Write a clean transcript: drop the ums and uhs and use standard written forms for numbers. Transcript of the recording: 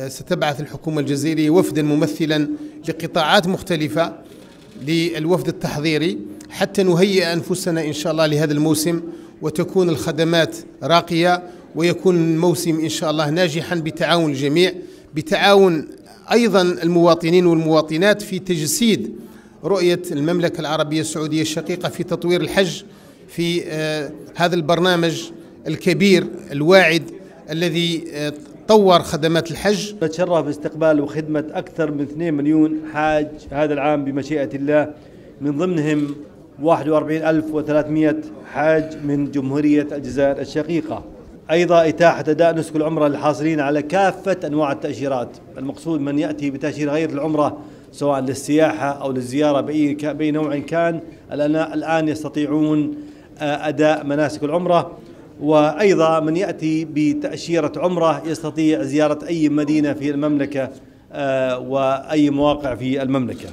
ستبعث الحكومة الجزائرية وفدا ممثلا لقطاعات مختلفة للوفد التحضيري حتى نهيئ أنفسنا إن شاء الله لهذا الموسم، وتكون الخدمات راقية، ويكون الموسم إن شاء الله ناجحا بتعاون الجميع، بتعاون أيضا المواطنين والمواطنات في تجسيد رؤية المملكة العربية السعودية الشقيقة في تطوير الحج في هذا البرنامج الكبير الواعد الذي طور خدمات الحج. نتشرف باستقبال وخدمة أكثر من 2 مليون حاج هذا العام بمشيئة الله، من ضمنهم 41,300 حاج من جمهورية الجزائر الشقيقة. أيضا إتاحة أداء نسك العمرة للحاصلين على كافة أنواع التأشيرات. المقصود من يأتي بتأشيرة غير العمرة سواء للسياحة أو للزيارة بأي نوع كان، الآن يستطيعون أداء مناسك العمرة. وأيضا من يأتي بتأشيرة عمرة يستطيع زيارة أي مدينة في المملكة وأي مواقع في المملكة.